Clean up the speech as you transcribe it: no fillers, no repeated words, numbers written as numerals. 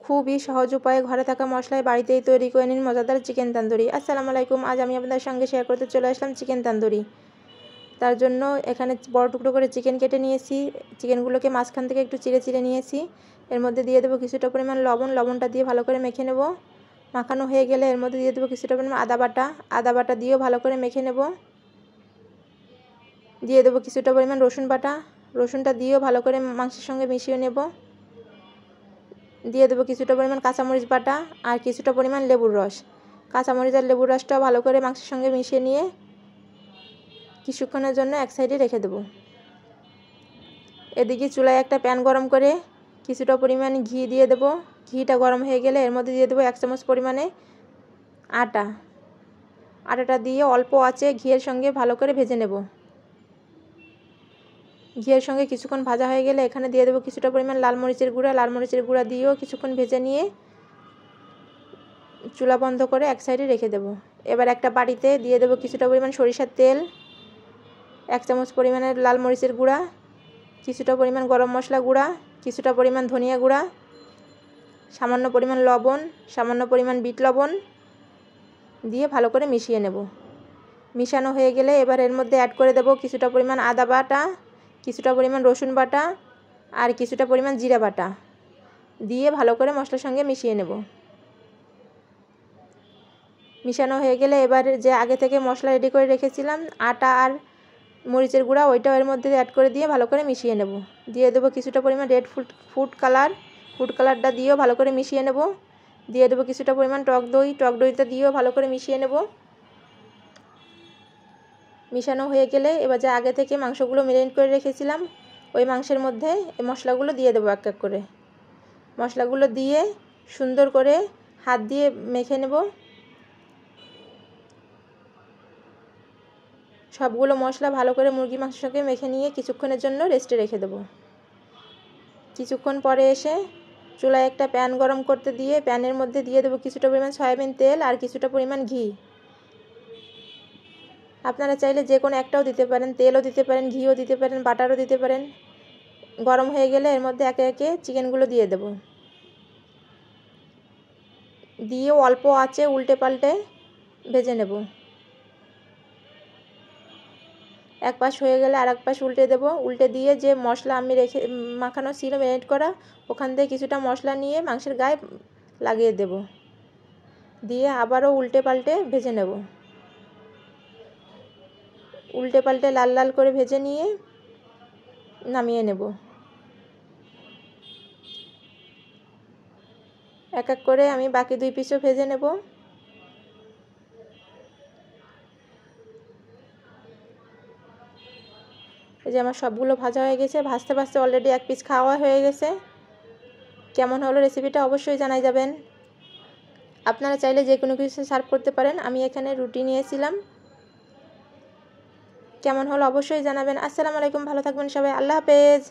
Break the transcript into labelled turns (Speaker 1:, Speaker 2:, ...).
Speaker 1: খুবই সহজ উপায়ে ঘরে থাকা মশলায় বাড়িতেই তৈরি করে নিন মজাদার চিকেন তন্দুরি। আসসালামু আলাইকুম। আজ আমি আপনাদের সঙ্গে শেয়ার করতে চলে আসলাম চিকেন তন্দুরি। তার জন্য এখানে বড় টুকরো করে চিকেন কেটে নিয়েছি। চিকেনগুলোকে মাঝখান থেকে একটু চিড়ে চিড়ে নিয়েছি। এর মধ্যে দিয়ে দেবো কিছুটা পরিমাণ লবণ। লবণটা দিয়ে ভালো করে মেখে নেব। মাখানো হয়ে গেলে এর মধ্যে দিয়ে দেবো কিছুটা পরিমাণ আদা বাটা। আদা বাটা দিয়েও ভালো করে মেখে নেব। দিয়ে দেবো কিছুটা পরিমাণ রসুন বাটা। রসুনটা দিয়েও ভালো করে মাংসের সঙ্গে মিশিয়ে নেব। দিয়ে দেবো কিছুটা পরিমাণ কাঁচামরিচ বাটা আর কিছুটা পরিমাণ লেবুর রস। কাঁচামরিচ আর লেবুর রসটাও ভালো করে মাংসের সঙ্গে মিশিয়ে নিয়ে কিছুক্ষণের জন্য এক সাইডে রেখে দেবো। এদিকে চুলায় একটা প্যান গরম করে কিছুটা পরিমাণ ঘি দিয়ে দেবো। ঘিটা গরম হয়ে গেলে এর মধ্যে দিয়ে দেবো 1 চামচ পরিমাণে আটা। আটাটা দিয়ে অল্প আঁচে ঘিয়ের সঙ্গে ভালো করে ভেজে নেব। ঘিয়ের সঙ্গে কিছুক্ষণ ভাজা হয়ে গেলে এখানে দিয়ে দেবো কিছুটা পরিমাণ লাল মরিচের গুঁড়া। লাল মরিচের গুঁড়া দিয়েও কিছুক্ষণ ভেজে নিয়ে চুলা বন্ধ করে এক সাইডে রেখে দেব। এবার একটা বাটিতে দিয়ে দেবো কিছুটা পরিমাণ সরিষার তেল, 1 চামচ পরিমাণের লাল মরিচের গুঁড়া, কিছুটা পরিমাণ গরম মশলা গুঁড়া, কিছুটা পরিমাণ ধনিয়া গুঁড়া, সামান্য পরিমাণ লবণ, সামান্য পরিমাণ বিট লবণ দিয়ে ভালো করে মিশিয়ে নেব। মিশানো হয়ে গেলে এবার এর মধ্যে অ্যাড করে দেব কিছুটা পরিমাণ আদা বাটা, কিছুটা পরিমাণ রসুন বাটা আর কিছুটা পরিমাণ জিরা বাটা দিয়ে ভালো করে মশলার সঙ্গে মিশিয়ে নেব। মিশানো হয়ে গেলে এবার যে আগে থেকে মশলা রেডি করে রেখেছিলাম আটা আর মরিচের গুঁড়া, ওইটাও এর মধ্যে অ্যাড করে দিয়ে ভালো করে মিশিয়ে নেব। দিয়ে দেবো কিছুটা পরিমাণ রেড ফুড কালারটা দিয়েও ভালো করে মিশিয়ে নেব। দিয়ে দেবো কিছুটা পরিমাণ টক দইটা দিয়েও ভালো করে মিশিয়ে নেব। মিশানো হয়ে গেলে এবার যে আগে থেকে মাংসগুলো ম্যারিনেট করে রেখেছিলাম ওই মাংসের মধ্যে এই মশলাগুলো দিয়ে দেবো এক এক করে। মশলাগুলো দিয়ে সুন্দর করে হাত দিয়ে মেখে নেব। সবগুলো মশলা ভালো করে মুরগি মাংসের সঙ্গে মেখে নিয়ে কিছুক্ষণের জন্য রেস্টে রেখে দেব। কিছুক্ষণ পরে এসে চুলায় একটা প্যান গরম করতে দিয়ে প্যানের মধ্যে দিয়ে দেবো কিছুটা পরিমাণ সয়াবিন তেল আর কিছুটা পরিমাণ ঘি। আপনারা চাইলে যে কোনো একটাও দিতে পারেন, তেলও দিতে পারেন, ঘিও দিতে পারেন, বাটারও দিতে পারেন। গরম হয়ে গেলে এর মধ্যে একে একে চিকেনগুলো দিয়ে দেব। দিয়ে অল্প আঁচে উল্টে পাল্টে ভেজে নেব। এক পাশ হয়ে গেলে আর এক পাশ উল্টে দেব। উল্টে দিয়ে যে মশলা আমি মাখানো ছিল ম্যারিনেট করা, ওখান থেকে কিছুটা মশলা নিয়ে মাংসের গায়ে লাগিয়ে দেব। দিয়ে আবারও উল্টে পাল্টে ভেজে নেব। উল্টে পাল্টে লাল লাল করে ভেজে নিয়ে নামিয়ে নেব। এক এক করে আমি বাকি 2 পিসও ভেজে নেব। এই যে আমার সবগুলো ভাজা হয়ে গেছে। ভাজতে ভাজতে অলরেডি 1 পিস খাওয়া হয়ে গেছে। কেমন হলো রেসিপিটা অবশ্যই জানাই যাবেন। আপনারা চাইলে যে কোনো কিছু সার্ভ করতে পারেন। আমি এখানে রুটি নিয়েছিলাম। কেমন হলো অবশ্যই জানাবেন। আসসালামু আলাইকুম। ভালো থাকবেন সবাই। আল্লাহ হাফেজ।